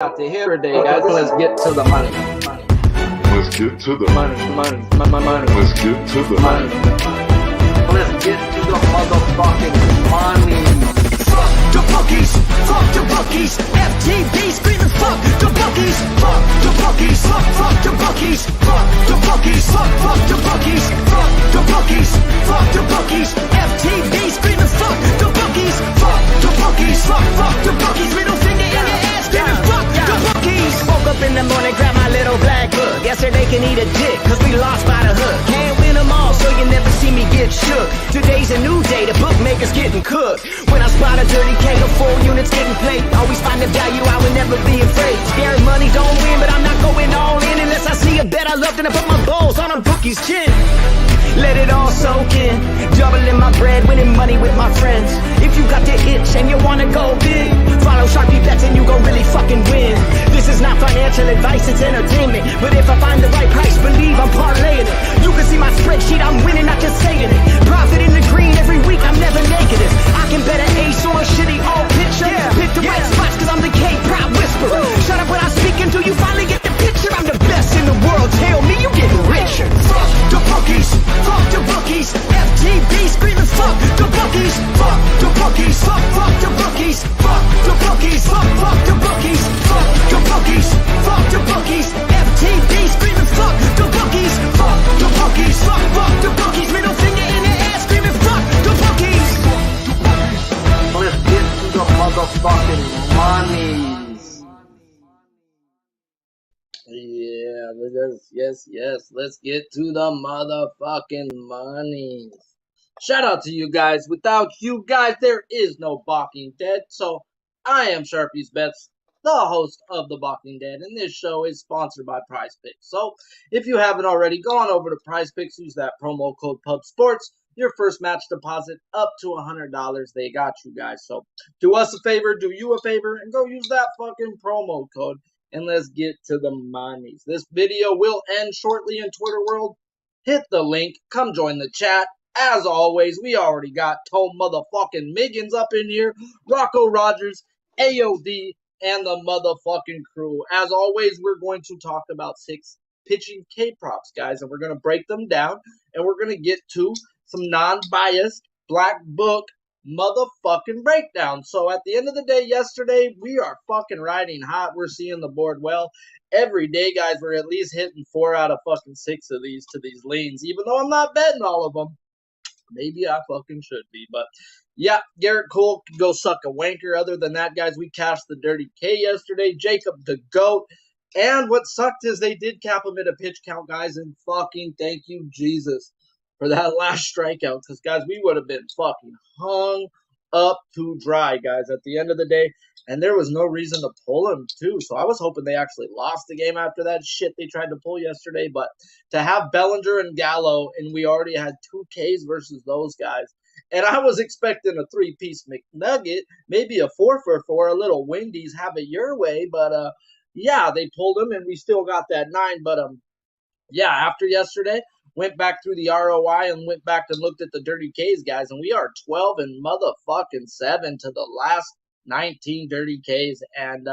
Got to hear today, guys. Let's get to the money. Let's get to the Money. Let's get to the Money. Let's get to the motherfucking money. Fuck the bookies, fuck the bookies. FTV screaming fuck the bookies, fuck the bookies, fuck the bookies, fuck the bookies, fuck the bookies, fuck the bookies, fuck the bookies. FTV screaming fuck the bookies, fuck the bookies, fuck the bookies. Middle finger in your ass, screaming fuck the bookies. Woke up in the morning, grab my little black book. Yesterday can eat a dick, cause we lost by the hook. Can't win them all, so you never see me get shook. Today's a new day, the bookmakers getting cooked. When I spot a dirty K, the 4 units getting played. Always find the value, I would never be afraid. Scary money don't win, but I'm not going all in unless I see a bet I love, then I put my balls on a bookie's chin. Let it all soak in, doubling my bread, winning money with my friends. If you got the itch and you wanna go big, follow Sharpie bets and you gon' really fucking win. This is not financial advice, it's entertainment. But if I find the right price, believe I'm parlaying it. You can see my spreadsheet, I'm winning, not just saying it. Profit in the green every week, I'm never negative. I can bet an ace or a shitty old picture. Pick the right spots cause I'm the K-pop whisperer. Shut up when I speak until you finally get the picture. I'm the best in the world, tell me you getting richer. Fuck the bookies, fuck the bookies. FTV screaming fuck the bookies, fuck the bookies, fuck the bookies, fuck the bookies, fuck the bookies, fuck the bookies, fuck the bookies. FTV screaming fuck the bookies, fuck the bookies, fuck the bookies. Middle finger in the ass screaming fuck the bookies. Let's get to the motherfucking monies. Yes. Let's get to the motherfucking monies. Shout out to you guys. Without you guys, there is no Balking Dead. So I am Sharpie's Bets, the host of the Balking Dead, and this show is sponsored by Prize Picks. So if you haven't already, go on over to Prize Picks, use that promo code PubSports. Your first match deposit up to $100. They got you guys. So do us a favor, do you a favor, and go use that fucking promo code. And let's get to the monies. This video will end shortly in Twitter world. Hit the link. Come join the chat. As always, we already got Toe motherfucking Miggins up in here. Rocco Rogers, AOD, and the motherfucking crew. As always, we're going to talk about 6 pitching K-props, guys. And we're going to break them down. And we're going to get to some non-biased black book motherfucking breakdown. So at the end of the day, yesterday, we are fucking riding hot. We're seeing the board well. Every day, guys, we're at least hitting 4 out of fucking 6 of these to these leans. Even though I'm not betting all of them. Maybe I fucking should be. But yeah, Garrett Cole can go suck a wanker. Other than that, guys, we cashed the Dirty K yesterday. Jacob the GOAT. And what sucked is they did cap him at a pitch count, guys. And fucking thank you, Jesus, for that last strikeout. Because, guys, we would have been fucking hung up to dry, guys, at the end of the day. And there was no reason to pull him, too. So I was hoping they actually lost the game after that shit they tried to pull yesterday. But to have Bellinger and Gallo, and we already had 2 Ks versus those guys. And I was expecting a 3-piece McNugget, maybe a 4-for-4, a little Wendy's, have it your way. But, yeah, they pulled him, and we still got that 9. But, yeah, after yesterday, went back through the ROI and went back and looked at the Dirty Ks, guys. And we are 12 and motherfucking 7 to the last 19 Dirty Ks. And,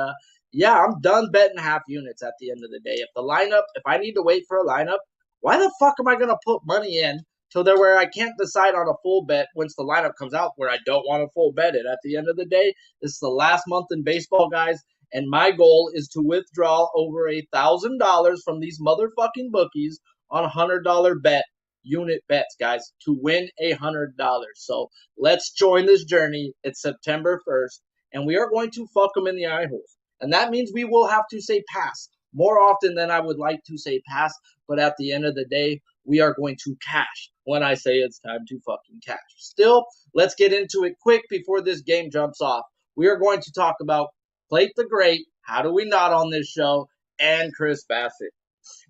yeah, I'm done betting half units at the end of the day. If I need to wait for a lineup, why the fuck am I going to put money in to where I can't decide on a full bet once the lineup comes out where I don't want to full bet it? At the end of the day, this is the last month in baseball, guys. And my goal is to withdraw over $1,000 from these motherfucking bookies on $100 bet unit bets, guys, to win $100. So let's join this journey. It's September 1st. And we are going to fuck them in the eye holes. And that means we will have to say pass more often than I would like to say pass. But at the end of the day, we are going to cash when I say it's time to fucking cash. Still, let's get into it quick before this game jumps off. We are going to talk about Clayton the Great, how do we not on this show, and Chris Bassitt.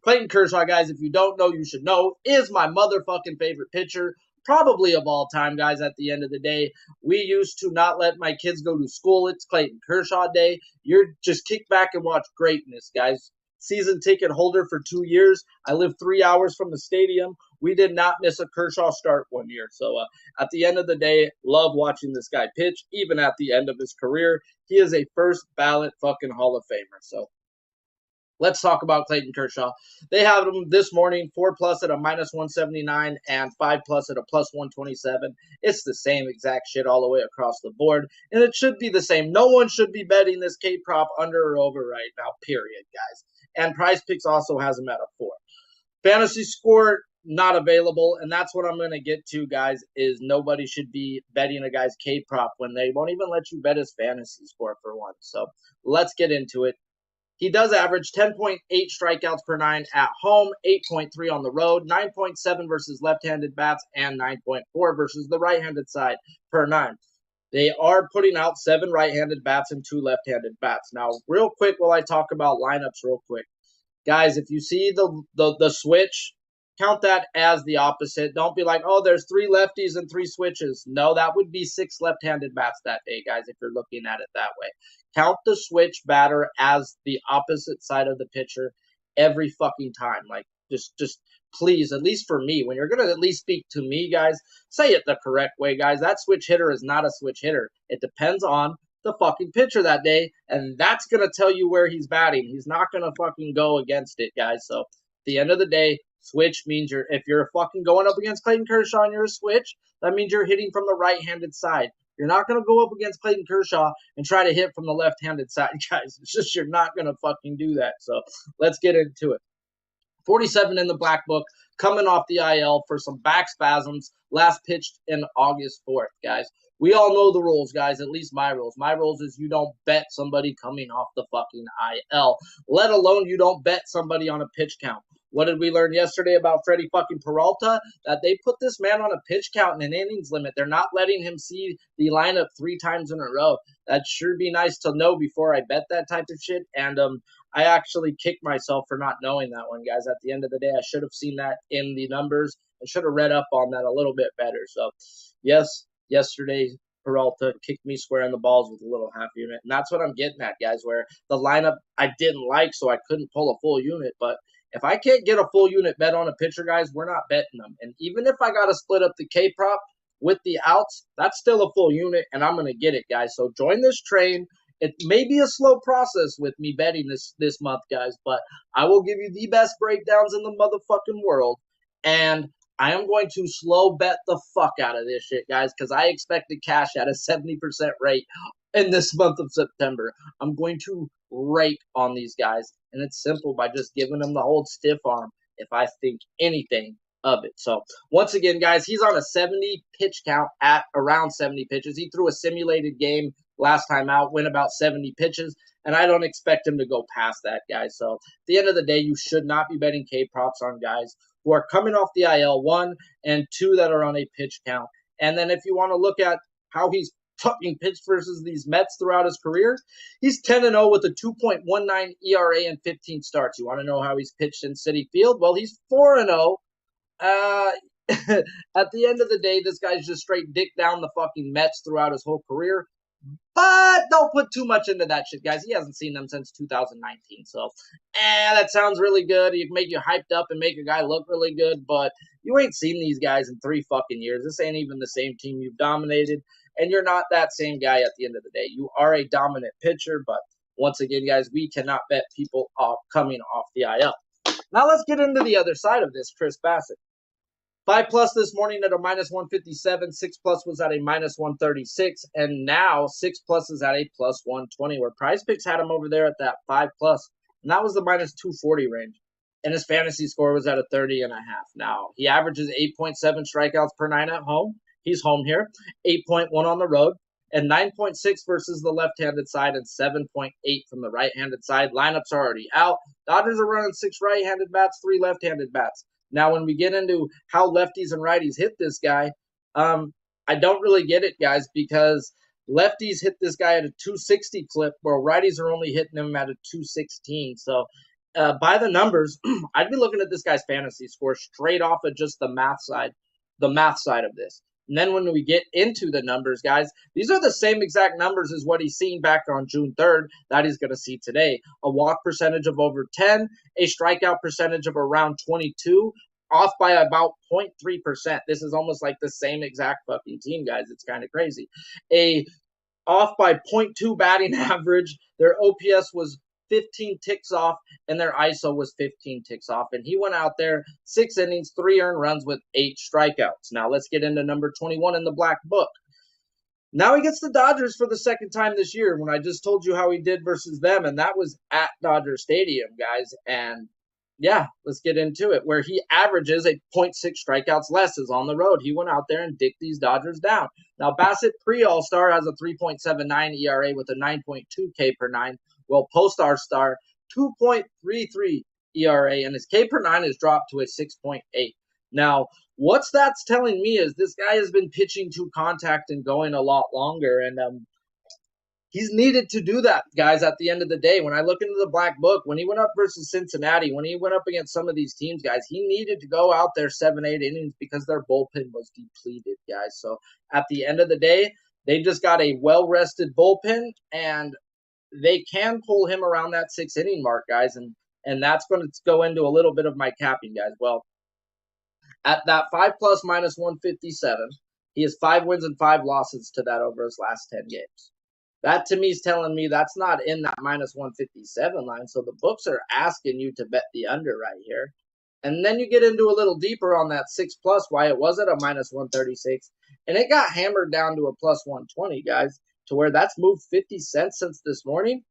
Clayton Kershaw, guys, if you don't know, you should know, is my motherfucking favorite pitcher. Probably of all time, guys, at the end of the day. We used to not let my kids go to school. It's Clayton Kershaw Day. You're just kick back and watch greatness, guys. season ticket holder for 2 years. I live 3 hours from the stadium. We did not miss a Kershaw start 1 year. So at the end of the day, love watching this guy pitch, even at the end of his career. He is a first ballot fucking Hall of Famer. So let's talk about Clayton Kershaw. They have him this morning, 4+ at a -179 and 5+ at a +127. It's the same exact shit all the way across the board, and it should be the same. No one should be betting this K prop under or over right now, period, guys. And Prize Picks also has him at a 4. Fantasy score, not available, and that's what I'm going to get to, guys, is nobody should be betting a guy's K prop when they won't even let you bet his fantasy score for one. So let's get into it. He does average 10.8 strikeouts per 9 at home, 8.3 on the road, 9.7 versus left-handed bats, and 9.4 versus the right-handed side per 9. They are putting out 7 right-handed bats and 2 left-handed bats. Now, real quick, while I talk about lineups real quick. Guys, if you see the switch, count that as the opposite. Don't be like, oh, there's 3 lefties and 3 switches. No, that would be 6 left-handed bats that day, guys, if you're looking at it that way. Count the switch batter as the opposite side of the pitcher every fucking time. Like, just please, at least for me, when you're going to at least speak to me, guys, say it the correct way, guys. That switch hitter is not a switch hitter. It depends on the fucking pitcher that day, and that's going to tell you where he's batting. He's not going to fucking go against it, guys. So, at the end of the day, switch means if you're fucking going up against Clayton Kershaw and you're a switch, that means you're hitting from the right-handed side. You're not going to go up against Clayton Kershaw and try to hit from the left-handed side, guys. It's just you're not going to fucking do that. So let's get into it. 47 in the black book, coming off the IL for some back spasms, last pitched in August 4th, guys. We all know the rules, guys, at least my rules. My rules is you don't bet somebody coming off the fucking IL, let alone you don't bet somebody on a pitch count. What did we learn yesterday about Freddie fucking Peralta? That they put this man on a pitch count and an innings limit. They're not letting him see the lineup 3 times in a row. That'd sure be nice to know before I bet that type of shit. And I actually kicked myself for not knowing that one, guys. At the end of the day, I should have seen that in the numbers. I should have read up on that a little bit better. So, yes, yesterday Peralta kicked me square in the balls with a little half unit. And that's what I'm getting at, guys, where the lineup I didn't like, so I couldn't pull a full unit. But if I can't get a full unit bet on a pitcher, guys, we're not betting them. And even if I got to split up the K prop with the outs, that's still a full unit, and I'm going to get it, guys. So join this train. It may be a slow process with me betting this month, guys, but I will give you the best breakdowns in the motherfucking world. And I am going to slow bet the fuck out of this shit, guys, because I expect to cash at a 70% rate in this month of September. I'm going to rake on these guys, and it's simple by just giving them the old stiff arm if I think anything of it. So, once again, guys, he's on a 70 pitch count at around 70 pitches. He threw a simulated game last time out, went about 70 pitches, and I don't expect him to go past that, guys. So, at the end of the day, you should not be betting K props on guys who are coming off the IL, 1 and 2 that are on a pitch count. And then if you want to look at how he's fucking pitched versus these Mets throughout his career, he's 10-0 with a 2.19 ERA and 15 starts. You want to know how he's pitched in Citi Field? Well, he's 4-0. At the end of the day, this guy's just straight dick down the fucking Mets throughout his whole career. But don't put too much into that shit, guys. He hasn't seen them since 2019. So, that sounds really good. It can make you hyped up and make a guy look really good, but you ain't seen these guys in 3 fucking years. This ain't even the same team you've dominated, and you're not that same guy at the end of the day. You are a dominant pitcher, but once again, guys, we cannot bet people coming off the IL. Now let's get into the other side of this, Chris Bassitt. 5+ this morning at a -157, 6+ was at a -136, and now 6+ is at a +120, where Prize Picks had him over there at that 5+, and that was the -240 range. And his fantasy score was at a 30.5. Now, he averages 8.7 strikeouts per 9 at home. He's home here. 8.1 on the road, and 9.6 versus the left-handed side and 7.8 from the right-handed side. Lineups are already out. Dodgers are running 6 right-handed bats, 3 left-handed bats. Now, when we get into how lefties and righties hit this guy, I don't really get it, guys, because lefties hit this guy at a 260 clip, where righties are only hitting him at a 216. So, by the numbers, I'd be looking at this guy's fantasy score straight off of just the math side of this. And then when we get into the numbers, guys, these are the same exact numbers as what he's seen back on June 3rd that he's going to see today. A walk percentage of over 10, a strikeout percentage of around 22, off by about 0.3%. This is almost like the same exact fucking team, guys. It's kind of crazy. A off by 0.2 batting average. Their OPS was 15 ticks off, and their ISO was 15 ticks off. And he went out there, 6 innings, 3 earned runs with 8 strikeouts. Now let's get into number 21 in the black book. Now he gets the Dodgers for the second time this year, when I just told you how he did versus them, and that was at Dodger Stadium, guys. And yeah, let's get into it. Where he averages a 0.6 strikeouts less is on the road. He went out there and dicked these Dodgers down. Now, Bassitt pre-All-Star has a 3.79 ERA with a 9.2 K per 9. Well, post-All-Star, 2.33 ERA, and his K per 9 has dropped to a 6.8. Now, what that's telling me is this guy has been pitching to contact and going a lot longer, and he's needed to do that, guys, at the end of the day. When I look into the black book, when he went up versus Cincinnati, when he went up against some of these teams, guys, he needed to go out there 7-8 innings because their bullpen was depleted, guys. So at the end of the day, they just got a well-rested bullpen, and they can pull him around that 6-inning mark, guys, and that's going to go into a little bit of my capping, guys. Well, at that 5+ minus 157, he has 5 wins and 5 losses to that over his last 10 games. That to me is telling me that's not in that minus 157 line. So the books are asking you to bet the under right here. And then you get into a little deeper on that 6+, why it was at a minus 136. And it got hammered down to a plus 120, guys, to where that's moved 50 cents since this morning.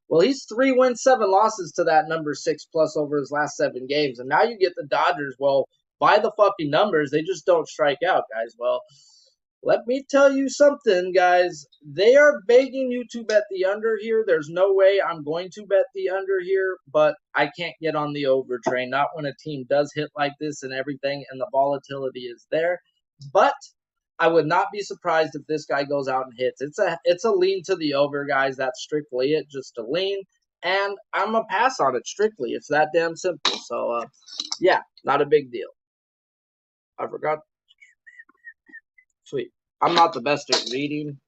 Well, he's 3 wins, 7 losses to that number 6+ over his last 7 games. And now you get the Dodgers. Well, by the fucking numbers, they just don't strike out, guys. Well, let me tell you something, guys. They are begging you to bet the under here. There's no way I'm going to bet the under here, but I can't get on the over train. Not when a team does hit like this and everything, and the volatility is there. But I would not be surprised if this guy goes out and hits. It's a lean to the over, guys. That's strictly it, just a lean. And I'm a pass on it strictly. It's that damn simple. So, yeah, not a big deal. I forgot. Sweet. I'm not the best at reading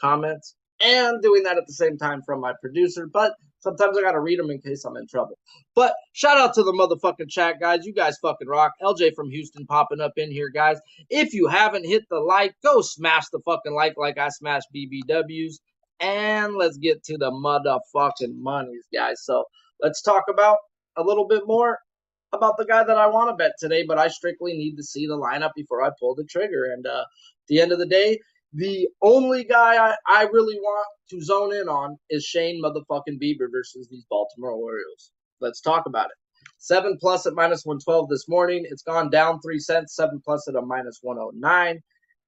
comments and doing that at the same time from my producer, but sometimes I gotta read them in case I'm in trouble. But shout out to the motherfucking chat, guys. You guys fucking rock. LJ from Houston popping up in here, guys. If you haven't hit the like, go smash the fucking like I smash BBWs. And let's get to the motherfucking monies, guys. So let's talk about a little bit more about the guy that I want to bet today, but I strictly need to see the lineup before I pull the trigger. And at the end of the day, the only guy I really want to zone in on is Shane motherfucking Bieber versus these Baltimore Orioles. Let's talk about it. 7+ at minus 112 this morning. It's gone down 3 cents. 7+ at a minus 109.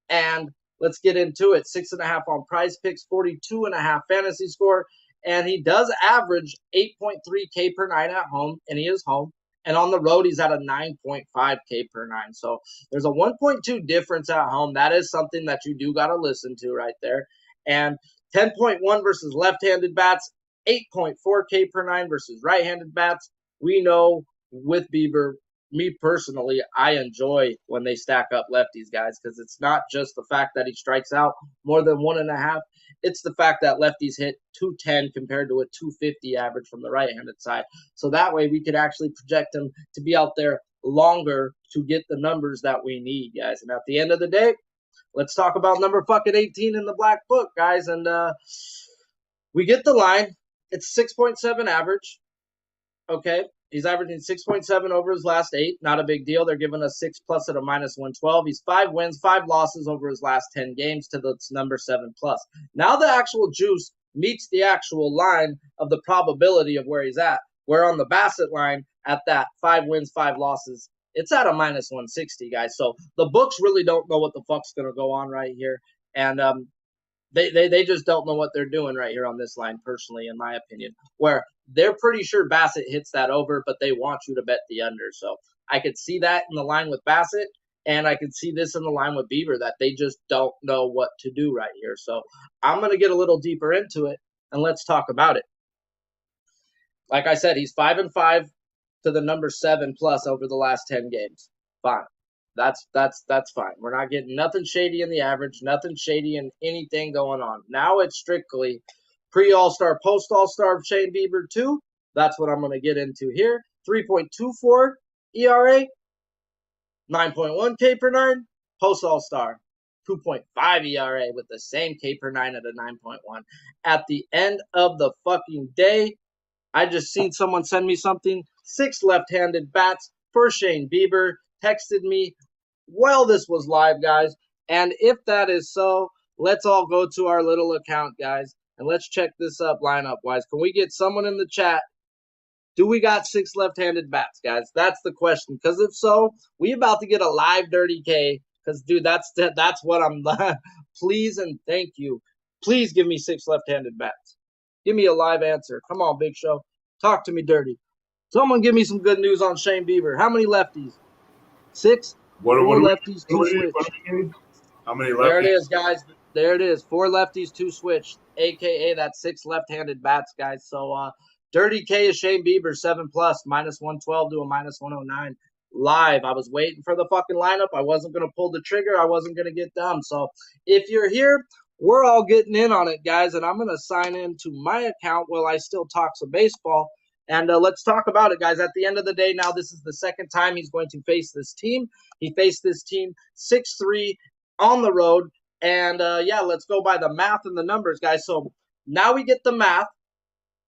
And let's get into it. 6.5 on Prize Picks, 42.5 fantasy score. And he does average 8.3 K per 9 at home, and he is home. And on the road, he's at a 9.5 K per 9. So there's a 1.2 difference at home. That is something that you do got to listen to right there. And 10.1 versus left-handed bats, 8.4 K per 9 versus right-handed bats. We know with Bieber, me personally, I enjoy when they stack up lefties, guys, because it's not just the fact that he strikes out more than 1.5. It's the fact that lefties hit 210 compared to a 250 average from the right-handed side. So that way we could actually project him to be out there longer to get the numbers that we need, guys. And at the end of the day, let's talk about number fucking 18 in the black book, guys. And we get the line. It's 6.7 average. Okay. He's averaging 6.7 over his last 8. Not a big deal. They're giving us 6+ at a minus 112. He's 5 wins, 5 losses over his last 10 games to the number 7+. Now the actual juice meets the actual line of the probability of where he's at. Where on the Bassitt line at that 5 wins, 5 losses, it's at a minus 160, guys. So the books really don't know what the fuck's going to go on right here. And they just don't know what they're doing right here on this line, personally, in my opinion, where they're pretty sure Bassitt hits that over, but they want you to bet the under. So I could see that in the line with Bassitt, and I could see this in the line with Bieber, that they just don't know what to do right here. So I'm going to get a little deeper into it, and let's talk about it. Like I said, he's 5-5 to the number 7+ over the last 10 games. Fine. That's fine. We're not getting nothing shady in the average, nothing shady in anything going on. Now it's strictly pre-All-Star, post-All-Star Shane Bieber 2. That's what I'm going to get into here. 3.24 ERA, 9.1 K per 9, post-All-Star. 2.5 ERA with the same K per 9 at a 9.1. At the end of the fucking day, I just seen someone send me something. 6 left-handed bats for Shane Bieber. Texted me while this was live, guys. And if that is so, let's all go to our little account, guys. And let's check this up lineup-wise. Can we get someone in the chat? Do we got 6 left-handed bats, guys? That's the question. Because if so, we about to get a live Dirty K. Because, dude, that's what I'm... Please and thank you. Please give me 6 left-handed bats. Give me a live answer. Come on, Big Show. Talk to me dirty. Someone give me some good news on Shane Bieber. How many lefties? 6? What 4 are lefties, 2 switched. How many lefties? There it is, guys. There it is. 4 lefties, 2 switched. AKA that's 6 left-handed bats, guys. So, Dirty K is Shane Bieber, 7+, -112 to a -109. Live. I was waiting for the fucking lineup. I wasn't going to pull the trigger. I wasn't going to get dumb. So, if you're here, we're all getting in on it, guys. And I'm going to sign into my account while I still talk some baseball. And let's talk about it, guys. At the end of the day, now this is the second time he's going to face this team. He faced this team 6-3 on the road. And, yeah, let's go by the math and the numbers, guys. So now we get the math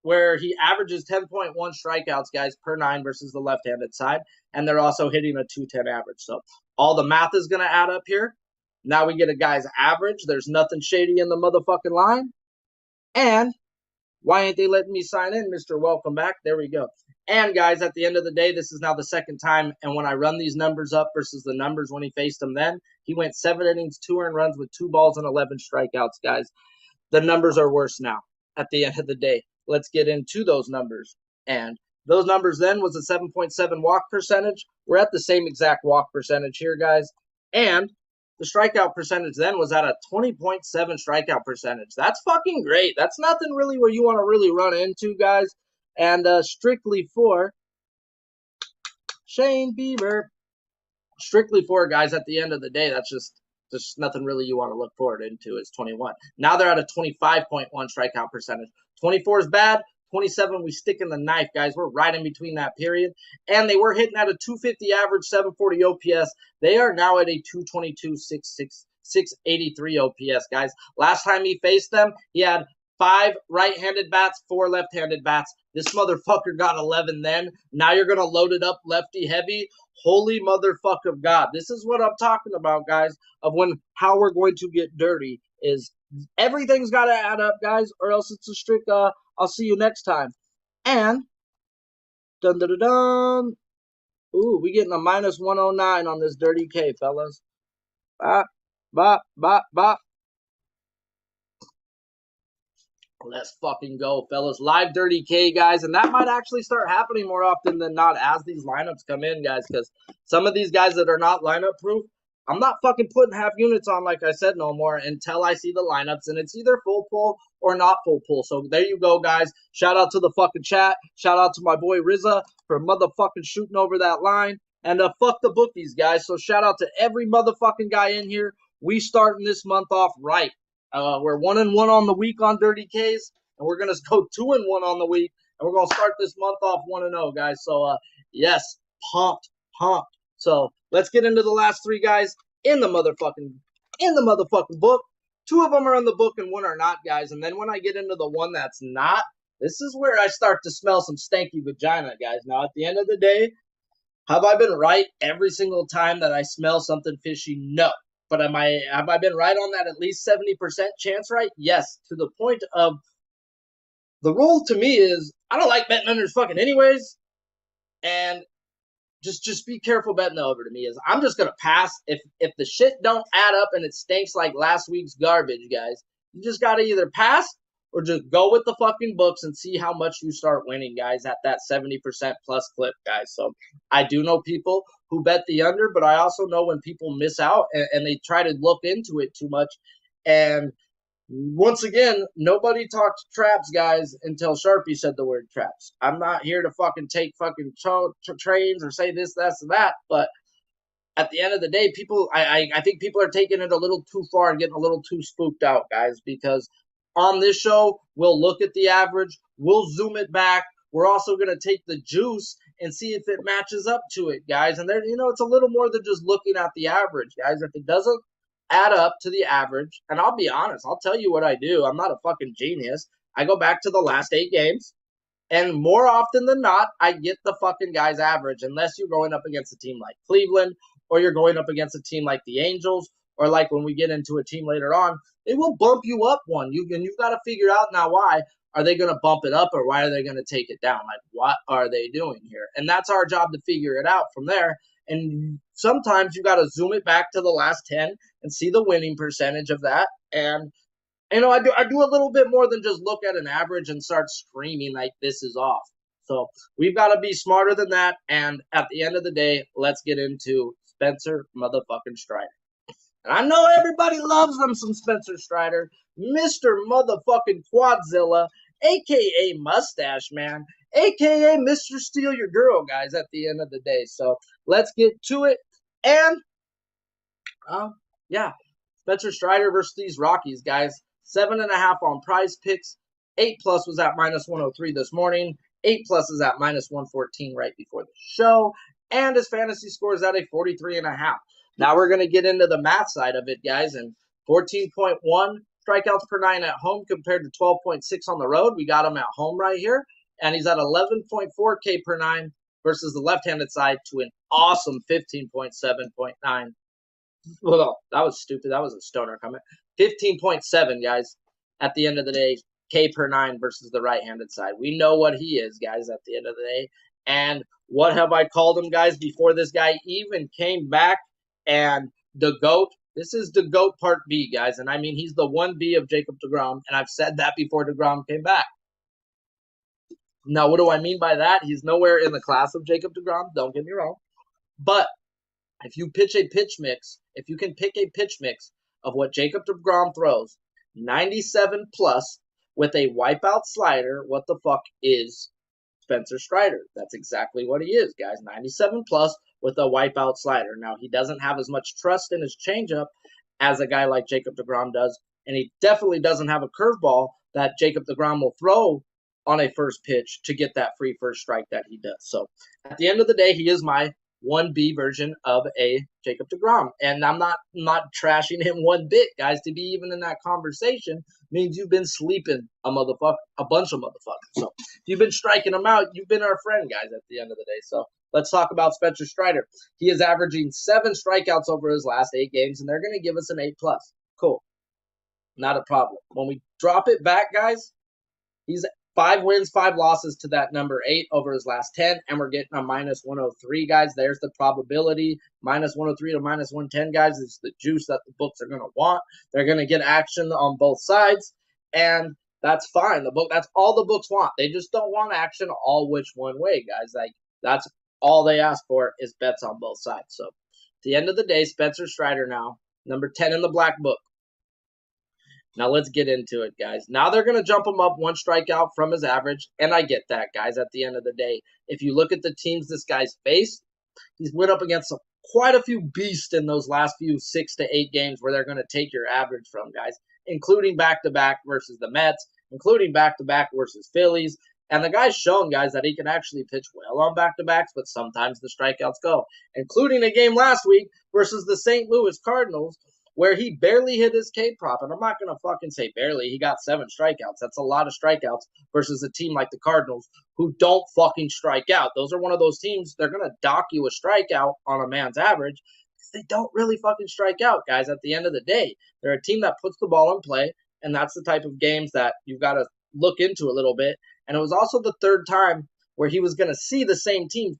where he averages 10.1 strikeouts, guys, per 9 versus the left-handed side. And they're also hitting a 210 average. So all the math is going to add up here. Now we get a guy's average. There's nothing shady in the motherfucking line. And why ain't they letting me sign in, Mr. Welcome Back? There we go. And, guys, at the end of the day, this is now the second time. And when I run these numbers up versus the numbers when he faced them then, he went 7 innings, 2 earned runs with 2 balls and 11 strikeouts, guys. The numbers are worse now at the end of the day. Let's get into those numbers. And those numbers then was a 7.7 walk percentage. We're at the same exact walk percentage here, guys. And the strikeout percentage then was at a 20.7 strikeout percentage. That's fucking great. That's nothing really where you want to really run into, guys. And strictly for Shane Bieber. Strictly for, guys, at the end of the day, that's just nothing really you want to look forward into is 21. Now they're at a 25.1 strikeout percentage. 24 is bad. 27, we stick in the knife, guys. We're right in between that period. And they were hitting at a 250 average, 740 OPS. They are now at a 222, 683 OPS, guys. Last time he faced them, he had 5 right-handed bats, 4 left-handed bats. This motherfucker got 11 then. Now you're going to load it up lefty heavy. Holy motherfucker of God. This is what I'm talking about, guys, of how we're going to get dirty is everything's got to add up, guys, or else it's a strict, I'll see you next time. And, dun-dun-dun-dun. Ooh, we getting a -109 on this Dirty K, fellas. Bop, bop, bop, bop. Let's fucking go, fellas. Live Dirty K, guys. And that might actually start happening more often than not as these lineups come in, guys. Because some of these guys that are not lineup proof, I'm not fucking putting half units on, like I said, no more until I see the lineups. And it's either full pull or not full pull. So there you go, guys. Shout out to the fucking chat. Shout out to my boy Rizza for motherfucking shooting over that line. And fuck the bookies, guys. So shout out to every motherfucking guy in here. We starting this month off right. We're 1-1 on the week on Dirty K's, and we're gonna go 2-1 on the week, and we're gonna start this month off 1-0, guys. So yes, pumped. So let's get into the last 3 guys in the motherfucking book. 2 of them are in the book and 1 are not, guys. And then when I get into the one that's not, this is where I start to smell some stanky vagina, guys. Now at the end of the day, have I been right every single time that I smell something fishy? No. But have I been right on that at least 70% chance right? Yes. To the point of the rule to me is I don't like betting unders fucking anyways. And just be careful betting the over to me is I'm just gonna pass. If the shit don't add up and it stinks like last week's garbage, guys, you just gotta either pass or just go with the fucking books and see how much you start winning, guys, at that 70% plus clip, guys. So I do know people who bet the under, but I also know when people miss out and they try to look into it too much. And once again, nobody talked traps, guys, until Sharpie said the word traps. I'm not here to fucking take fucking trains or say this, that, and that, but at the end of the day, people, I think people are taking it a little too far and getting a little too spooked out, guys, because on this show, we'll look at the average, we'll zoom it back. We're also going to take the juice and see if it matches up to it, guys. And there, it's a little more than just looking at the average, guys. If it doesn't add up to the average, and I'll be honest, I'll tell you what I do. I'm not a fucking genius. I go back to the last 8 games. And more often than not, I get the fucking guy's average, unless you're going up against a team like Cleveland, or you're going up against a team like the Angels, or like when we get into a team later on, they will bump you up one. You've got to figure out now why. Are they going to bump it up, or why are they going to take it down? Like, what are they doing here? And that's our job to figure it out from there. And sometimes you got to zoom it back to the last 10 and see the winning percentage of that. And I do a little bit more than just look at an average and start screaming like this is off. So we've got to be smarter than that. And at the end of the day, let's get into Spencer motherfucking Strider. And I know everybody loves them some Spencer Strider, Mr. motherfucking Quadzilla, a.k.a. Mustache Man, a.k.a. Mr. Steal Your Girl, guys, at the end of the day. So let's get to it. And, yeah, Spencer Strider versus these Rockies, guys. 7.5 on Prize Picks. 8+ was at -103 this morning. 8+ is at -114 right before the show. And his fantasy score is at a 43.5. Now we're going to get into the math side of it, guys. And 14.1 strikeouts per 9 at home compared to 12.6 on the road. We got him at home right here. And he's at 11.4 K per 9 versus the left-handed side to an awesome 15.7.9. Well, that was stupid. That was a stoner comment. 15.7, guys, at the end of the day, K per 9 versus the right-handed side. We know what he is, guys, at the end of the day. And what have I called him, guys, before this guy even came back? And the GOAT, this is the GOAT Part B, guys. And I mean, he's the 1B of Jacob deGrom. And I've said that before deGrom came back. Now, what do I mean by that? He's nowhere in the class of Jacob deGrom. Don't get me wrong. But if you pitch a pitch mix, if you can pick a pitch mix of what Jacob deGrom throws, 97+ with a wipeout slider, what the fuck is Spencer Strider? That's exactly what he is, guys. 97+ with a wipeout slider. Now, he doesn't have as much trust in his changeup as a guy like Jacob deGrom does, and he definitely doesn't have a curveball that Jacob deGrom will throw on a first pitch to get that free first strike that he does. So, at the end of the day, he is my 1B version of a Jacob deGrom. And I'm not trashing him one bit, guys. To be even in that conversation means you've been sleeping a bunch of motherfuckers. So if you've been striking him out, you've been our friend, guys, at the end of the day. So let's talk about Spencer Strider. He is averaging 7 strikeouts over his last 8 games, and they're going to give us an 8+. Cool. Not a problem. When we drop it back, guys, he's 5 wins, 5 losses to that number 8 over his last 10, and we're getting a -103, guys. There's the probability. -103 to -110, guys, is the juice that the books are going to want. They're going to get action on both sides, and that's fine. That's all the books want. They just don't want action all which one way, guys. Like, that's all they ask for is bets on both sides. So, at the end of the day, Spencer Strider now, number 10 in the black book. Now let's get into it, guys. Now they're going to jump him up 1 strikeout from his average, and I get that, guys, at the end of the day. If you look at the teams this guy's faced, he's went up against quite a few beasts in those last few 6 to 8 games where they're going to take your average from, guys, including back-to-back versus the Mets, including back-to-back versus Phillies. And the guy's shown, guys, that he can actually pitch well on back-to-backs, but sometimes the strikeouts go, including a game last week versus the St. Louis Cardinals, where he barely hit his K prop. And I'm not going to fucking say barely. He got 7 strikeouts. That's a lot of strikeouts versus a team like the Cardinals who don't fucking strike out. Those are one of those teams, they're going to dock you a strikeout on a man's average because they don't really fucking strike out, guys, at the end of the day. They're a team that puts the ball in play, and that's the type of games that you've got to look into a little bit. And it was also the 3rd time where he was going to see the same team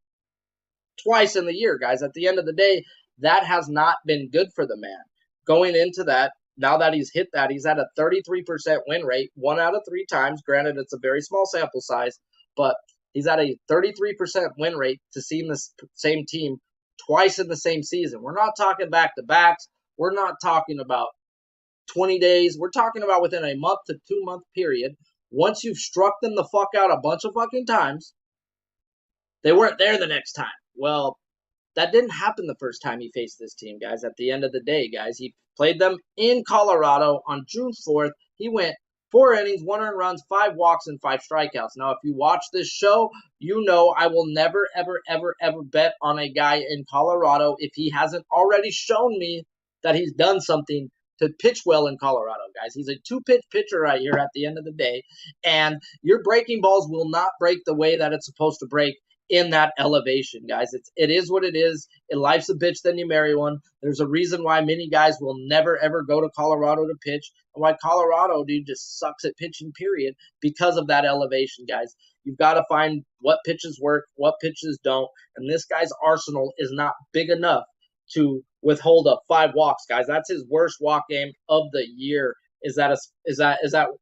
twice in the year, guys. At the end of the day, that has not been good for the man. Going into that, now that he's hit that, he's at a 33% win rate, 1 out of 3 times. Granted, it's a very small sample size, but he's at a 33% win rate to see the same team twice in the same season. We're not talking back-to-backs. We're not talking about 20 days. We're talking about within a month to 2-month period. Once you've struck them the fuck out a bunch of fucking times, they weren't there the next time. Well, That didn't happen the first time he faced this team, guys. At the end of the day, guys, he played them in Colorado on June 4th. He went 4 innings, 1 earned runs, 5 walks, and 5 strikeouts. Now, if you watch this show, you know I will never, ever, ever, ever bet on a guy in Colorado if he hasn't already shown me that he's done something to pitch well in Colorado, guys. He's a 2-pitch pitcher right here at the end of the day, and your breaking balls will not break the way that it's supposed to break in that elevation, guys. It is what it is. In life's a bitch, then you marry one. There's a reason why many guys will never ever go to Colorado to pitch, and why Colorado, dude, just sucks at pitching, period, because of that elevation, guys. You've got to find what pitches work, what pitches don't, and this guy's arsenal is not big enough to withhold up 5 walks, guys. That's his worst walk game of the year. Is that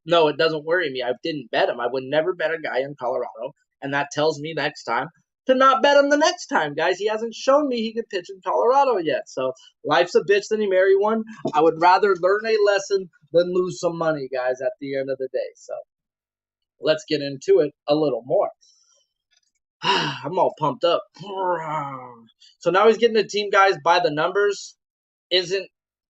no, it doesn't worry me. I didn't bet him. I would never bet a guy in Colorado. And that tells me next time to not bet him the next time, guys. He hasn't shown me he could pitch in Colorado yet. So life's a bitch, then you marry one. I would rather learn a lesson than lose some money, guys, at the end of the day. So let's get into it a little more. I'm all pumped up. So now he's getting the team, guys, by the numbers. Isn't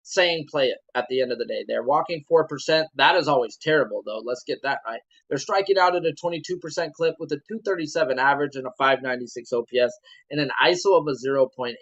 saying play it at the end of the day. They're walking 4%. That is always terrible, though. Let's get that right. They're striking out at a 22% clip with a 237 average and a 596 OPS and an ISO of a 0.83.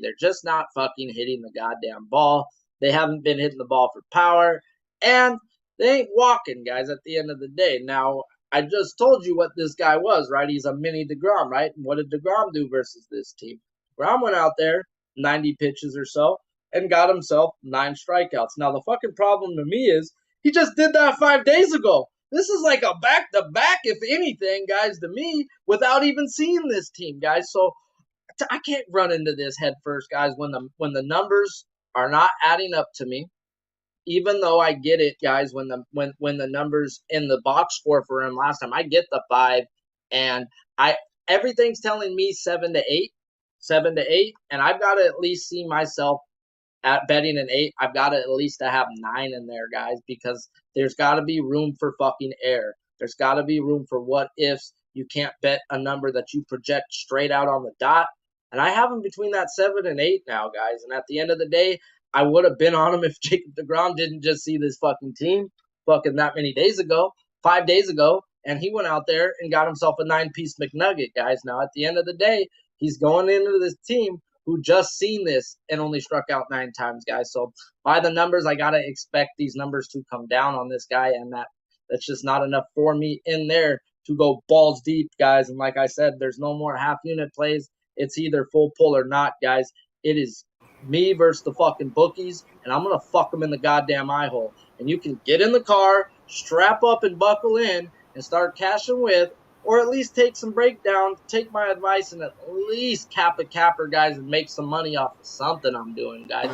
They're just not fucking hitting the goddamn ball. They haven't been hitting the ball for power, and they ain't walking, guys, at the end of the day. Now, I just told you what this guy was, right? He's a mini DeGrom, right? And what did DeGrom do versus this team? DeGrom went out there, 90 pitches or so, and got himself 9 strikeouts. Now, the fucking problem to me is he just did that 5 days ago. This is like a back-to-back, if anything, guys, to me, without even seeing this team, guys. So I can't run into this head first, guys, when the numbers are not adding up to me. Even though I get it, guys, when the numbers in the box score for him last time, I get the 5, and everything's telling me 7 to 8, and I've got to at least see myself at betting an 8. I've got to at least to have 9 in there, guys, because there's got to be room for fucking error. There's got to be room for what ifs. You can't bet a number that you project straight out on the dot. And I have him between that 7 and 8 now, guys. And at the end of the day, I would have been on him if Jacob deGrom didn't just see this fucking team fucking that many days ago, 5 days ago, and he went out there and got himself a 9-piece McNugget, guys. Now, at the end of the day, he's going into this team who just seen this and only struck out 9 times, guys. So by the numbers, I got to expect these numbers to come down on this guy, and that's just not enough for me in there to go balls deep, guys. And like I said, there's no more half-unit plays. It's either full pull or not, guys. It is me versus the fucking bookies, and I'm going to fuck them in the goddamn eye hole. And you can get in the car, strap up and buckle in, and start cashing with, or at least take some breakdown, take my advice, and at least cap a capper, guys, and make some money off of something I'm doing, guys.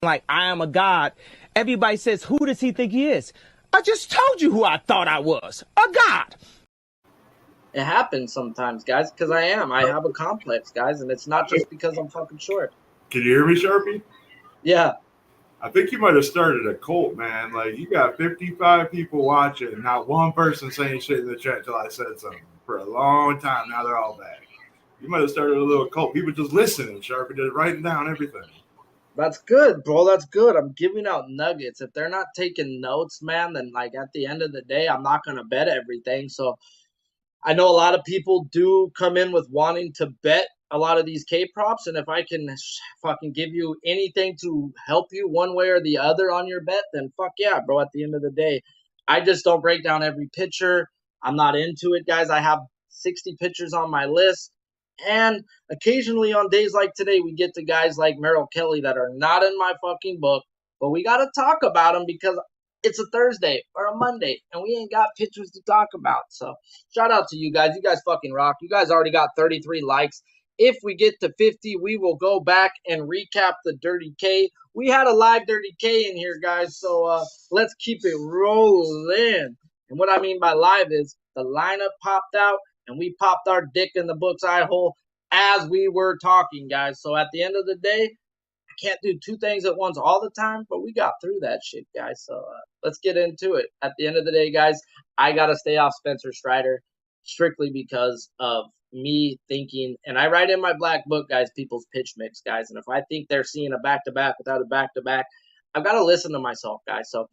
Like, I am a god. Everybody says, who does he think he is? I just told you who I thought I was. A god. It happens sometimes, guys, because I have a complex, guys, and it's not just because I'm fucking short. Can you hear me, Sharpie? Yeah. I think you might have started a cult, man. Like, you got 55 people watching, and not one person saying shit in the chat until I said something. For a long time, now they're all back. You might have started a little cult. People just listening, Sharpie, just writing down everything. That's good, bro. That's good. I'm giving out nuggets. If they're not taking notes, man, then, like, at the end of the day, I'm not going to bet everything. So I know a lot of people do come in with wanting to bet a lot of these K-props, and if I can fucking give you anything to help you one way or the other on your bet, then fuck yeah, bro. At the end of the day, I just don't break down every pitcher. I'm not into it, guys. I have 60 pitchers on my list, and occasionally on days like today, we get to guys like Merrill Kelly that are not in my fucking book, but we got to talk about them because it's a Thursday or a Monday, and we ain't got pitchers to talk about. So shout out to you guys. You guys fucking rock. You guys already got 33 likes. If we get to 50, we will go back and recap the Dirty K. We had a live Dirty K in here, guys, so let's keep it rolling. And what I mean by live is the lineup popped out, and we popped our dick in the book's eye hole as we were talking, guys. So at the end of the day, I can't do 2 things at once all the time, but we got through that shit, guys. So let's get into it. At the end of the day, guys, I got to stay off Spencer Strider strictly because of me thinking, and I write in my black book, guys, people's pitch mix, guys. And if I think they're seeing a back-to-back without a back-to-back, I've got to listen to myself, guys. So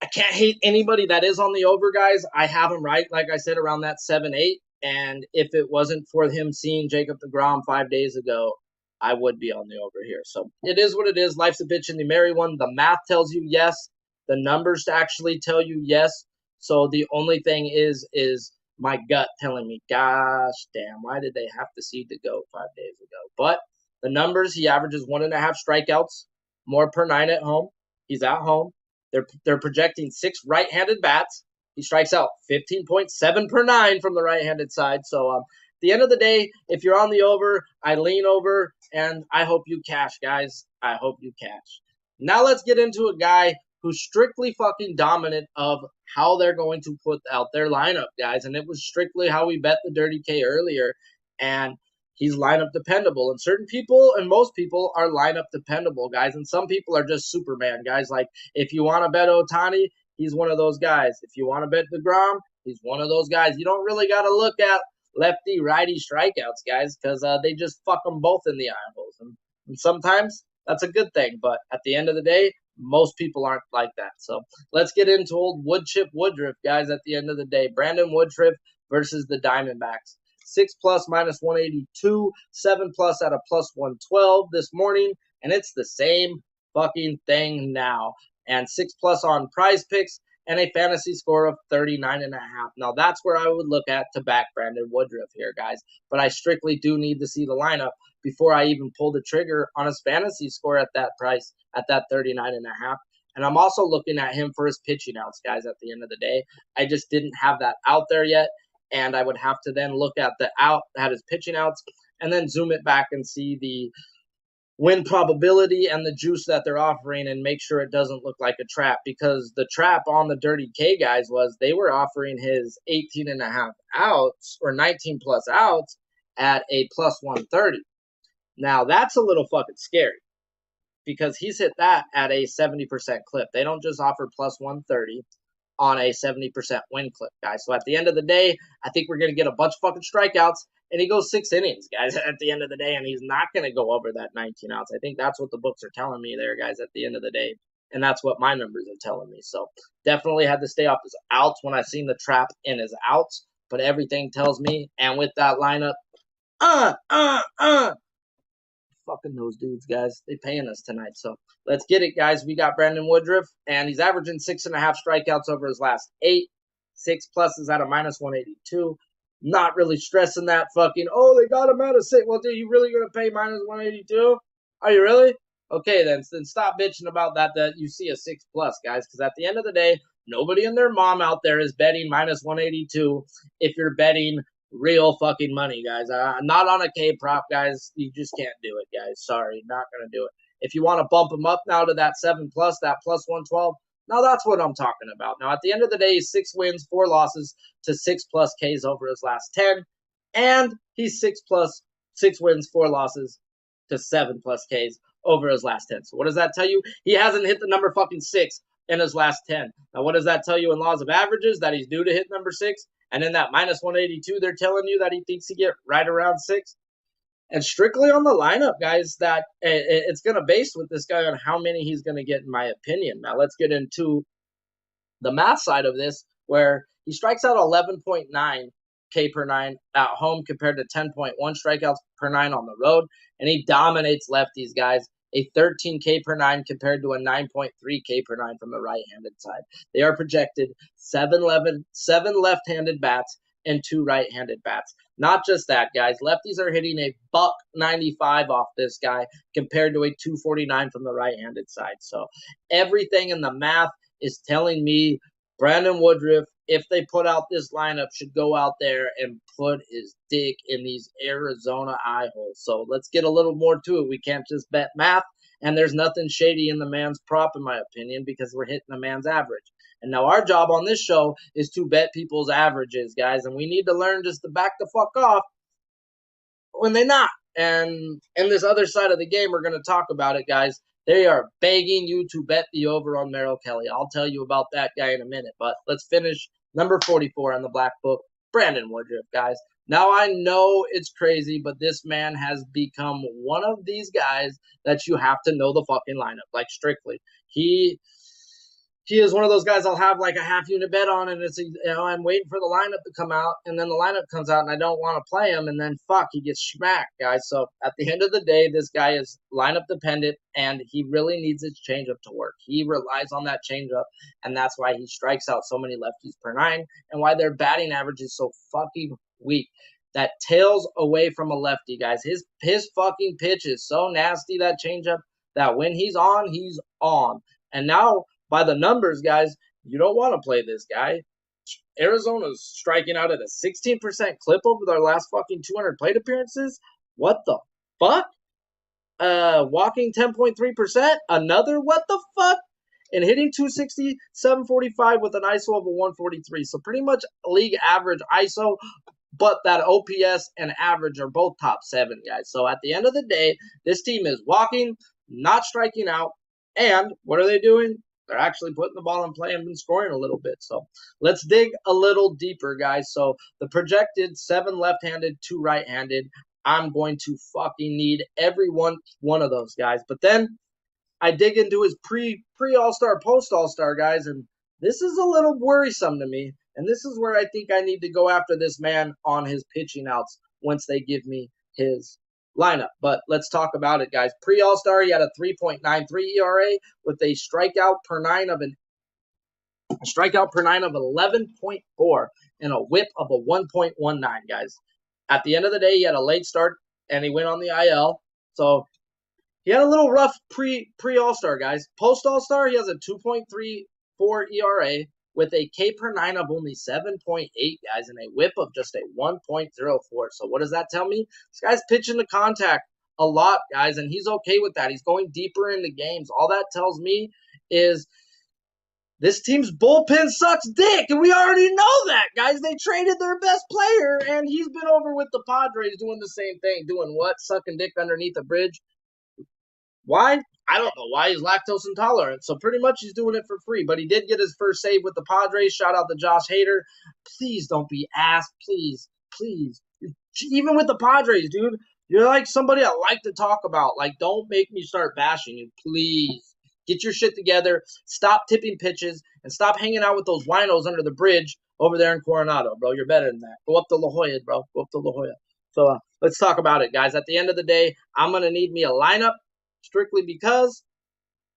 I can't hate anybody that is on the over, guys. I have him right, like I said, around that 7-8. And if it wasn't for him seeing Jacob deGrom 5 days ago, I would be on the over here. So it is what it is. Life's a bitch and the merry one. The math tells you yes. The numbers actually tell you yes. So the only thing is my gut telling me, gosh, damn, why did they have to see the GOAT 5 days ago? But the numbers, he averages 1.5 strikeouts, more per 9 at home. He's at home. They're projecting 6 right-handed bats. He strikes out 15.7 per 9 from the right-handed side. So at the end of the day, if you're on the over, I lean over, and I hope you cash, guys. I hope you cash. Now let's get into a guy who's strictly fucking dominant of how they're going to put out their lineup, guys. And it was strictly how we bet the Dirty K earlier. And he's lineup dependable. And certain people and most people are lineup dependable, guys. And some people are just Superman, guys. Like, if you want to bet Ohtani, he's one of those guys. If you want to bet DeGrom, he's one of those guys. You don't really got to look at lefty-righty strikeouts, guys, because they just fuck them both in the eye holes. And sometimes that's a good thing. But at the end of the day, most people aren't like that. So let's get into old Woodchip Woodruff, guys, at the end of the day. Brandon Woodruff versus the Diamondbacks. 6+ minus 182, 7+ at a plus 112 this morning, and it's the same fucking thing now. And 6+ on Prize Picks and a fantasy score of 39.5. Now that's where I would look at to back Brandon Woodruff here, guys. But I strictly do need to see the lineup before I even pull the trigger on his fantasy score at that price, at that 39.5. And I'm also looking at him for his pitching outs, guys, at the end of the day. I just didn't have that out there yet. And I would have to then look at his pitching outs, and then zoom it back and see the win probability and the juice that they're offering and make sure it doesn't look like a trap. Because the trap on the Dirty K, guys, was they were offering his 18.5 outs or 19+ outs at a plus 130. Now, that's a little fucking scary because he's hit that at a 70% clip. They don't just offer plus 130 on a 70% win clip, guys. So at the end of the day, I think we're going to get a bunch of fucking strikeouts, and he goes 6 innings, guys, at the end of the day, and he's not going to go over that 19 outs. I think that's what the books are telling me there, guys, at the end of the day, and that's what my numbers are telling me. So definitely had to stay off his outs when I seen the trap in his outs, but everything tells me, and with that lineup, fucking those dudes, guys. They paying us tonight. So let's get it, guys. We got Brandon Woodruff, and he's averaging 6.5 strikeouts over his last 8. 6+ is at a minus 182. Not really stressing that fucking, they got him out of 6. Well, dude, you really going to pay minus 182? Are you really? Okay, then stop bitching about that you see a 6+, guys, because at the end of the day, nobody and their mom out there is betting minus 182 if you're betting real fucking money, guys. Not on a K prop, guys. You just can't do it, guys. Sorry, not going to do it. If you want to bump him up now to that 7+, that plus 112, now that's what I'm talking about. Now, at the end of the day, he's 6 wins, 4 losses to 6+ Ks over his last 10. And he's 6 wins, 4 losses to 7+ Ks over his last 10. So what does that tell you? He hasn't hit the number fucking 6 in his last 10. Now, what does that tell you in laws of averages? That he's due to hit number 6. And in that minus 182, they're telling you that he thinks he get right around 6. And strictly on the lineup, guys, that it's going to base with this guy on how many he's going to get, in my opinion. Now, let's get into the math side of this, where he strikes out 11.9 K per 9 at home compared to 10.1 strikeouts per 9 on the road. And he dominates lefties, guys. A 13 K per 9 compared to a 9.3 K per 9 from the right-handed side. They are projected 7 left-handed bats and 2 right-handed bats. Not just that, guys. Lefties are hitting a $195 off this guy compared to a 249 from the right-handed side. So everything in the math is telling me Brandon Woodruff, if they put out this lineup, should go out there and put his dick in these Arizona eye holes. So let's get a little more to it. We can't just bet math, and there's nothing shady in the man's prop, in my opinion, because we're hitting the man's average. And now our job on this show is to bet people's averages, guys, and we need to learn just to back the fuck off when they're not. And in this other side of the game, we're going to talk about it, guys. They are begging you to bet the over on Merrill Kelly. I'll tell you about that guy in a minute, but let's finish number 44 on the black book, Brandon Woodruff, guys. Now I know it's crazy, but this man has become one of these guys that you have to know the fucking lineup, like strictly. He is one of those guys I'll have like a half unit bet on, and I'm waiting for the lineup to come out, and then the lineup comes out, and I don't want to play him, and then he gets smacked, guys. So at the end of the day, this guy is lineup dependent, and he really needs his changeup to work. He relies on that changeup, and that's why he strikes out so many lefties per nine, and why their batting average is so fucking weak. That tails away from a lefty, guys. His fucking pitch is so nasty, that changeup, that when he's on, he's on. And now, by the numbers, guys, you don't want to play this guy. Arizona's striking out at a 16% clip over their last fucking 200 plate appearances. What the fuck? Walking 10.3%. Another what the fuck? And hitting 260, 745 with an ISO of a 143. So pretty much league average ISO, but that OPS and average are both top 7, guys. So at the end of the day, this team is walking, not striking out, and what are they doing? They're actually putting the ball in play and been scoring a little bit. So let's dig a little deeper, guys. So the projected 7 left-handed, 2 right-handed. I'm going to fucking need every one of those guys. But then I dig into his pre-All-Star, post-All-Star, guys, and this is a little worrisome to me. And this is where I think I need to go after this man on his pitching outs once they give me his lineup. But let's talk about it, guys. Pre-All-Star, he had a 3.93 ERA with a strikeout per nine of 11.4 and a whip of a 1.19, guys. At the end of the day, he had a late start and he went on the IL. So he had a little rough pre-All-Star, guys. Post-All-Star, he has a 2.34 ERA with a K per nine of only 7.8, guys, and a whip of just a 1.04. So what does that tell me? This guy's pitching to contact a lot, guys, and he's okay with that. He's going deeper into games. All that tells me is this team's bullpen sucks dick, and we already know that, guys. They traded their best player, and he's been over with the Padres doing the same thing. Doing what? Sucking dick underneath a bridge. Why? I don't know why. He's lactose intolerant. So pretty much he's doing it for free. But he did get his first save with the Padres. Shout out to Josh Hader. Please don't be asked. Please. Even with the Padres, dude. You're like somebody I like to talk about. Like, don't make me start bashing you. Please. Get your shit together. Stop tipping pitches. And stop hanging out with those winos under the bridge over there in Coronado, bro. You're better than that. Go up to La Jolla, bro. Go up to La Jolla. So let's talk about it, guys. At the end of the day, I'm going to need me a lineup. Strictly because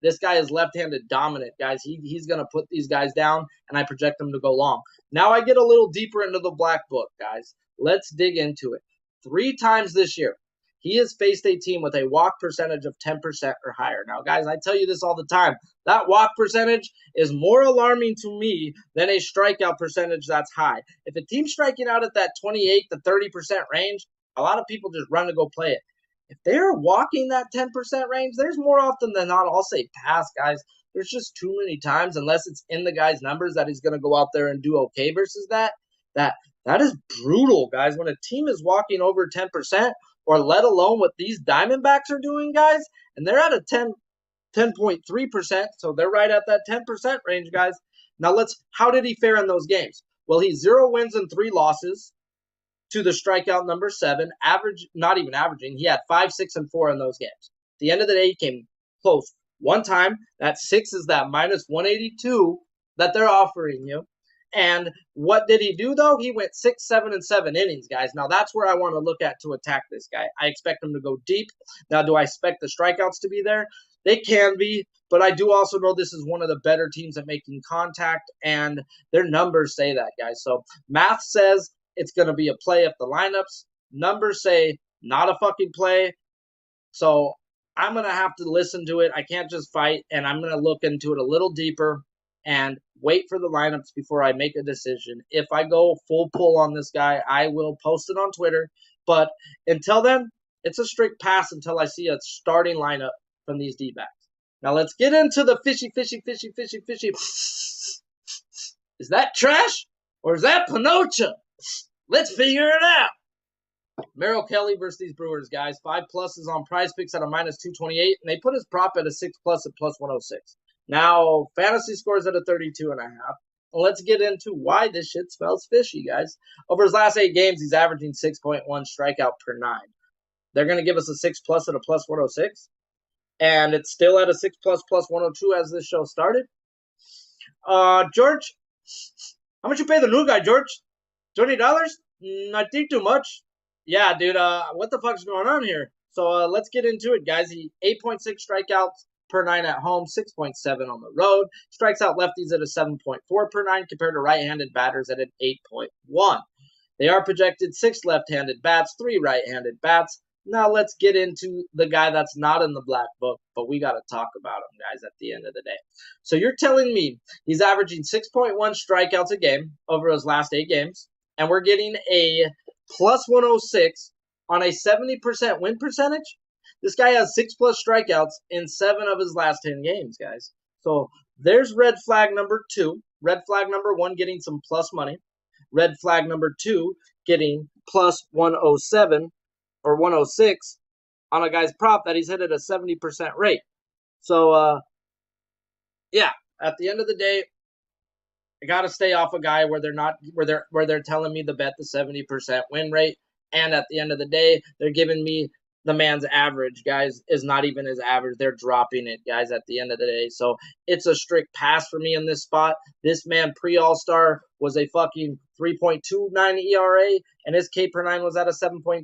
this guy is left-handed dominant, guys. He's going to put these guys down, and I project them to go long. Now I get a little deeper into the black book, guys. Let's dig into it. 3 times this year, he has faced a team with a walk percentage of 10% or higher. Now, guys, I tell you this all the time. That walk percentage is more alarming to me than a strikeout percentage that's high. If a team's striking out at that 28 to 30% range, a lot of people just run to go play it. If they're walking that 10% range, there's more often than not, I'll say pass, guys. There's just too many times, unless it's in the guy's numbers, that he's going to go out there and do okay versus that. That is brutal, guys. When a team is walking over 10%, or let alone what these Diamondbacks are doing, guys, and they're at a 10.3%, so they're right at that 10% range, guys. Now how did he fare in those games? Well, he's 0 wins and 3 losses. To the strikeout number 7, not even averaging. He had 5, 6, and 4 in those games. At the end of the day, he came close one time. That 6 is that minus 182 that they're offering you. And what did he do, though? He went 6, 7, and 7 innings, guys. Now, that's where I want to look at to attack this guy. I expect him to go deep. Now, do I expect the strikeouts to be there? They can be, but I do also know this is one of the better teams at making contact, and their numbers say that, guys. So math says it's going to be a play if the lineups. Numbers say not a fucking play. So I'm going to have to listen to it. I can't just fight, and I'm going to look into it a little deeper and wait for the lineups before I make a decision. If I go full pull on this guy, I will post it on Twitter. But until then, it's a strict pass until I see a starting lineup from these D-backs. Now let's get into the fishy. Is that trash or is that Pinocha? Let's figure it out. Merrill Kelly versus these Brewers, guys. 5 pluses on Prize Picks at a minus 228, and they put his prop at a 6 plus at plus 106. Now, fantasy scores at a 32.5. let's get into why this shit smells fishy, guys. Over his last 8 games, he's averaging 6.1 strikeout per 9. They're going to give us a 6 plus at a plus 106. And it's still at a 6 plus 102 as this show started. George, how much you pay the new guy, George? $20? I think too much. Yeah, dude, what the fuck's going on here? So let's get into it, guys. He 8.6 strikeouts per 9 at home, 6.7 on the road. Strikes out lefties at a 7.4 per 9 compared to right-handed batters at an 8.1. They are projected 6 left-handed bats, 3 right-handed bats. Now let's get into the guy that's not in the black book, but we got to talk about him, guys, at the end of the day. So you're telling me he's averaging 6.1 strikeouts a game over his last 8 games, and we're getting a plus 106 on a 70% win percentage? This guy has 6 plus strikeouts in 7 of his last 10 games, guys. So there's red flag number 2. Red flag number 1 getting some plus money. Red flag number 2 getting plus 107 or 106 on a guy's prop that he's hit at a 70% rate. So, yeah, at the end of the day, I got to stay off a guy where they're telling me to bet the 70% win rate. And at the end of the day, they're giving me the man's average, guys, is not even his average. They're dropping it, guys, at the end of the day. So it's a strict pass for me in this spot. This man pre-All-Star was a fucking 3.29 ERA, and his K per 9 was at a 7.3.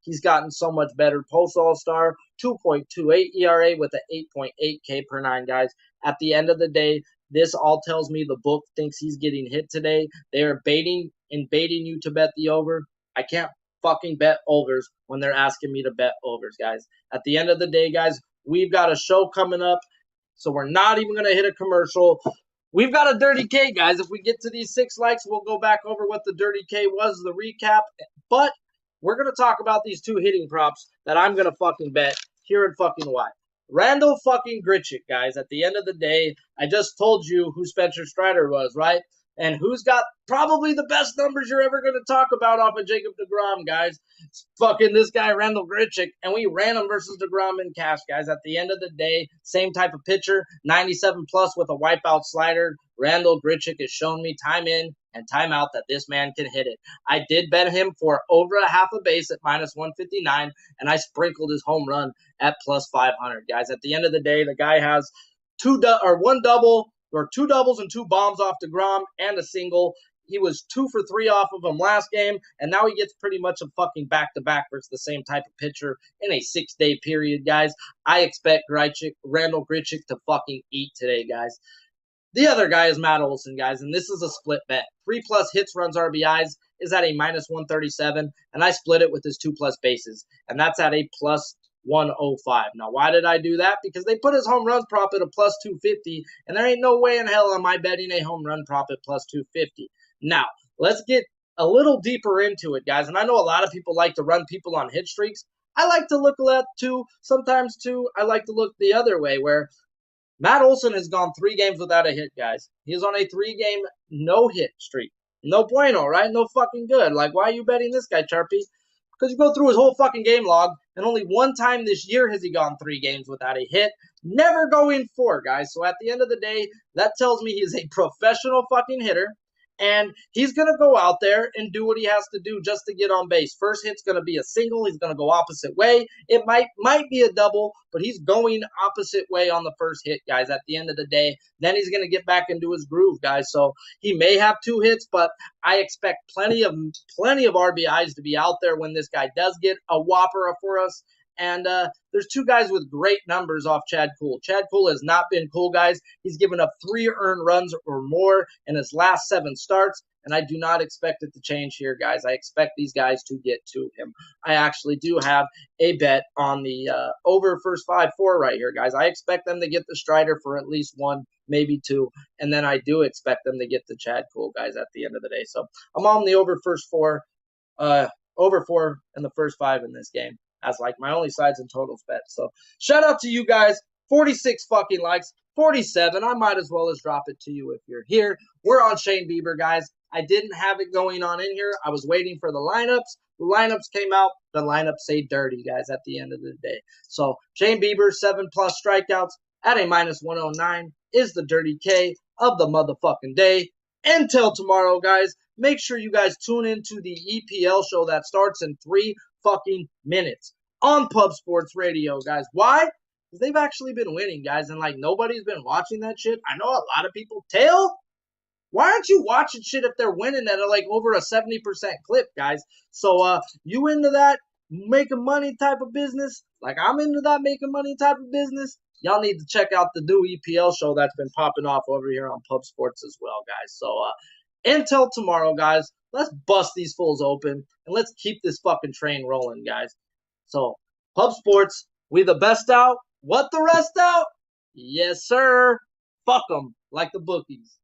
He's gotten so much better post-All-Star, 2.28 ERA with an 8.8 K per 9, guys. At the end of the day, this all tells me the book thinks he's getting hit today. They are baiting you to bet the over. I can't fucking bet overs when they're asking me to bet overs, guys. At the end of the day, guys, we've got a show coming up, so we're not even going to hit a commercial. We've got a Dirty K, guys. If we get to these 6 likes, we'll go back over what the Dirty K was, the recap. But we're going to talk about these 2 hitting props that I'm going to fucking bet here in fucking why. Randall fucking Grichuk, guys. At the end of the day, I just told you who Spencer Strider was, right? And who's got probably the best numbers you're ever going to talk about off of Jacob deGrom, guys? It's fucking this guy, Randall Grichuk, and we ran him versus deGrom in cash, guys. At the end of the day, same type of pitcher, 97 plus with a wipeout slider. Randall Grichuk has shown me time in and time out that this man can hit it. I did bet him for over a half a base at minus 159, and I sprinkled his home run at plus 500, guys. At the end of the day, the guy has 2 doubles and 2 bombs off deGrom and a single. He was 2 for 3 off of him last game, and now he gets pretty much a fucking back-to-back versus the same type of pitcher in a 6-day period, guys. I expect Randall Grichuk to fucking eat today, guys. The other guy is Matt Olson, guys, and this is a split bet. 3 plus hits, runs, RBIs is at a minus 137, and I split it with his 2 plus bases, and that's at a plus 105. Now, why did I do that? Because they put his home run prop at a plus 250, and there ain't no way in hell am I betting a home run prop at plus 250. Now, let's get a little deeper into it, guys. And I know a lot of people like to run people on hit streaks. I like to look at sometimes I like to look the other way, where Matt Olson has gone 3 games without a hit, guys. He's on a 3-game no-hit streak. No bueno, right? No fucking good. Like, why are you betting this guy, Sharpie? Because you go through his whole fucking game log, and only 1 time this year has he gone 3 games without a hit. Never going 4, guys. So at the end of the day, that tells me he's a professional fucking hitter. And he's going to go out there and do what he has to do just to get on base. First hit's going to be a single. He's going to go opposite way. It might be a double, but he's going opposite way on the first hit, guys, at the end of the day. Then he's going to get back into his groove, guys. So he may have 2 hits, but I expect plenty of RBIs to be out there when this guy does get a whopper for us. And there's 2 guys with great numbers off Chad Kuhl. Chad Kuhl has not been cool, guys. He's given up 3 earned runs or more in his last 7 starts, and I do not expect it to change here, guys. I expect these guys to get to him. I actually do have a bet on the over first 5-4 right here, guys. I expect them to get the Strider for at least 1, maybe 2, and then I do expect them to get the Chad Kuhl, guys, at the end of the day. So I'm on the over 4 in the first 5 in this game. As like my only sides and totals bet. So shout out to you guys. 46 fucking likes. 47. I might as well drop it to you if you're here. We're on Shane Bieber, guys. I didn't have it going on in here. I was waiting for the lineups. The lineups came out. The lineups say dirty, guys, at the end of the day. So Shane Bieber, 7 plus strikeouts at a minus 109 is the Dirty K of the motherfucking day. Until tomorrow, guys, make sure you guys tune into the EPL show that starts in 3 fucking minutes on Pub Sports Radio, guys. Why? Because they've actually been winning, guys, and like nobody's been watching that shit. I know a lot of people. Tail? Why aren't you watching shit if they're winning at like over a 70% clip, guys? So you into that making money type of business? Like I'm into that making money type of business? Y'all need to check out the new EPL show that's been popping off over here on Pub Sports as well, guys. So until tomorrow, guys, let's bust these fools open and let's keep this fucking train rolling, guys. So Pub Sports, we the best out. What the rest out? Yes, sir. Fuck them like the bookies.